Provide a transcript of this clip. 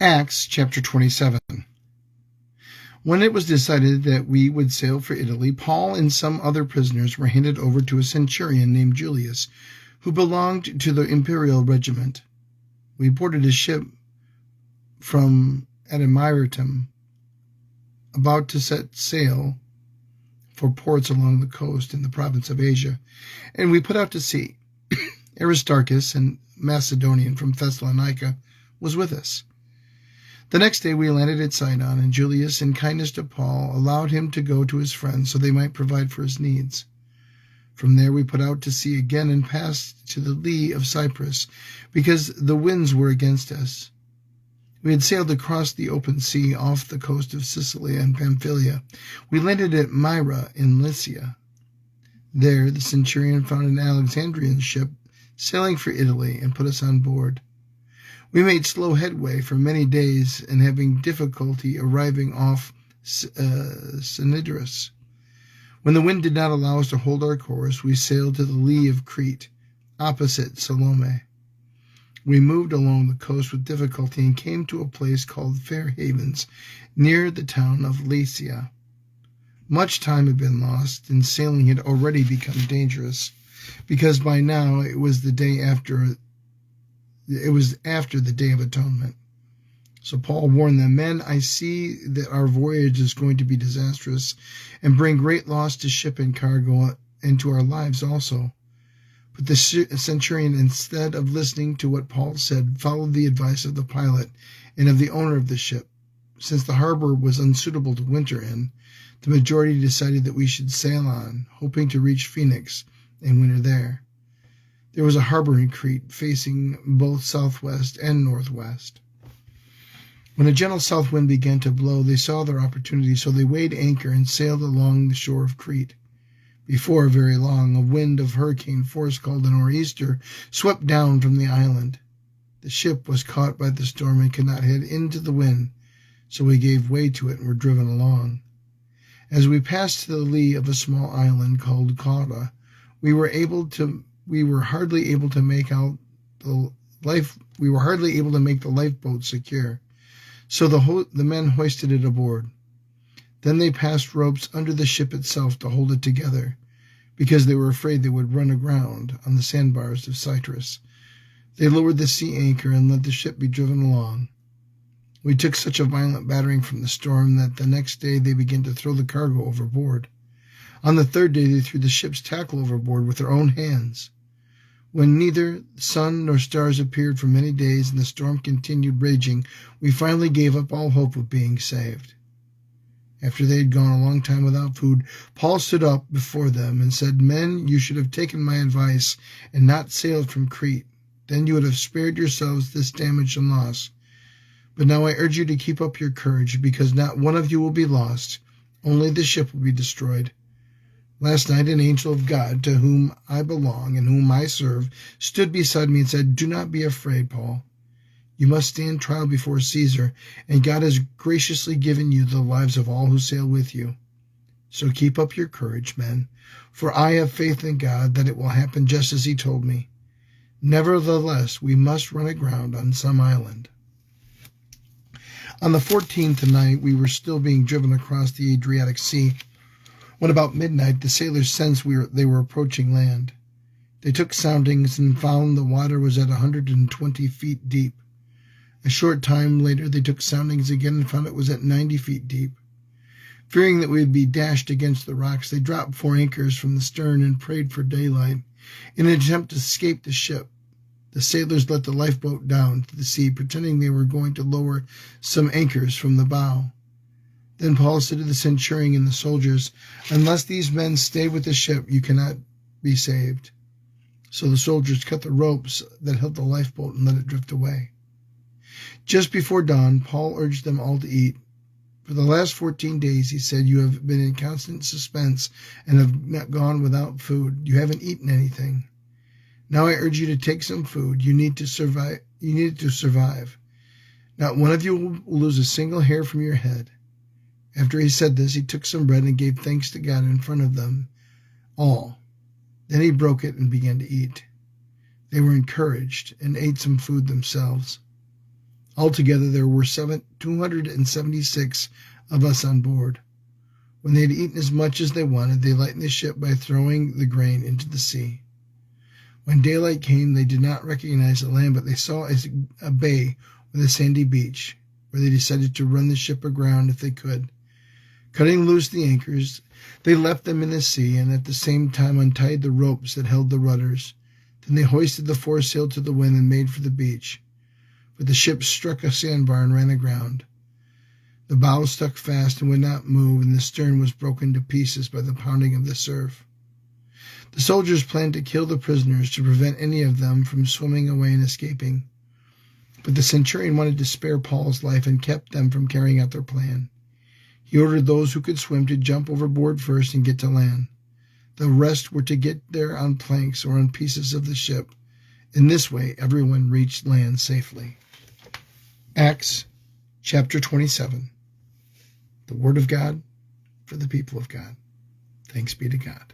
Acts chapter 27. When it was decided that we would sail for Italy, Paul and some other prisoners were handed over to a centurion named Julius, who belonged to the imperial regiment. We boarded a ship from Admiratum, about to set sail for ports along the coast in the province of Asia, and we put out to sea. Aristarchus, a Macedonian from Thessalonica, was with us. The next day we landed at Sidon, and Julius, in kindness to Paul, allowed him to go to his friends so they might provide for his needs. From there we put out to sea again and passed to the lee of Cyprus, because the winds were against us. We had sailed across the open sea off the coast of Sicily and Pamphylia. We landed at Myra in Lycia. There the centurion found an Alexandrian ship sailing for Italy and put us on board. We made slow headway for many days, and having difficulty arriving off Cnidus. When the wind did not allow us to hold our course, we sailed to the lee of Crete, opposite Salome. We moved along the coast with difficulty and came to a place called Fair Havens, near the town of Lasea. Much time had been lost, and sailing had already become dangerous, because by now it was after the Day of Atonement. So Paul warned them, "Men, I see that our voyage is going to be disastrous and bring great loss to ship and cargo and to our lives also." But the centurion, instead of listening to what Paul said, followed the advice of the pilot and of the owner of the ship. Since the harbor was unsuitable to winter in, the majority decided that we should sail on, hoping to reach Phoenix and winter there. There was a harbor in Crete facing both southwest and northwest. When a gentle south wind began to blow, they saw their opportunity, so they weighed anchor and sailed along the shore of Crete. Before very long, a wind of hurricane force called a nor'easter swept down from the island. The ship was caught by the storm and could not head into the wind, so we gave way to it and were driven along. As we passed to the lee of a small island called Cauda, we were hardly able to make the lifeboat secure. So the men hoisted it aboard. Then they passed ropes under the ship itself to hold it together, because they were afraid they would run aground on the sandbars of Cyprus. They lowered the sea anchor and let the ship be driven along. We took such a violent battering from the storm that the next day they began to throw the cargo overboard. On the third day they threw the ship's tackle overboard with their own hands. When neither sun nor stars appeared for many days and the storm continued raging, we finally gave up all hope of being saved. After they had gone a long time without food, Paul stood up before them and said, "Men, you should have taken my advice and not sailed from Crete. Then you would have spared yourselves this damage and loss. But now I urge you to keep up your courage, because not one of you will be lost, only the ship will be destroyed." Last night an angel of God, to whom I belong and whom I serve, stood beside me and said, "Do not be afraid, Paul. You must stand trial before Caesar, and God has graciously given you the lives of all who sail with you. So keep up your courage, men, for I have faith in God that it will happen just as he told me. Nevertheless, we must run aground on some island." On the 14th night, we were still being driven across the Adriatic Sea, when about midnight the sailors sensed they were approaching land. They took soundings and found the water was at 120 feet deep. A short time later they took soundings again and found it was at 90 feet deep. Fearing that we would be dashed against the rocks, they dropped 4 anchors from the stern and prayed for daylight in an attempt to escape the ship. The sailors let the lifeboat down to the sea, pretending they were going to lower some anchors from the bow. Then Paul said to the centurion and the soldiers, "Unless these men stay with the ship, you cannot be saved." So the soldiers cut the ropes that held the lifeboat and let it drift away. Just before dawn, Paul urged them all to eat. "For the last 14 days, he said, you have been in constant suspense and have not gone without food. You haven't eaten anything. Now I urge you to take some food. You need to survive. Not one of you will lose a single hair from your head." After he said this, he took some bread and gave thanks to God in front of them all. Then he broke it and began to eat. They were encouraged and ate some food themselves. Altogether, there were 276 of us on board. When they had eaten as much as they wanted, they lightened the ship by throwing the grain into the sea. When daylight came, they did not recognize the land, but they saw a bay with a sandy beach, where they decided to run the ship aground if they could. Cutting loose the anchors, they left them in the sea and at the same time untied the ropes that held the rudders. Then they hoisted the foresail to the wind and made for the beach. But the ship struck a sandbar and ran aground. The bow stuck fast and would not move, and the stern was broken to pieces by the pounding of the surf. The soldiers planned to kill the prisoners to prevent any of them from swimming away and escaping. But the centurion wanted to spare Paul's life and kept them from carrying out their plan. He ordered those who could swim to jump overboard first and get to land. The rest were to get there on planks or on pieces of the ship. In this way, everyone reached land safely. Acts chapter 27. The Word of God for the people of God. Thanks be to God.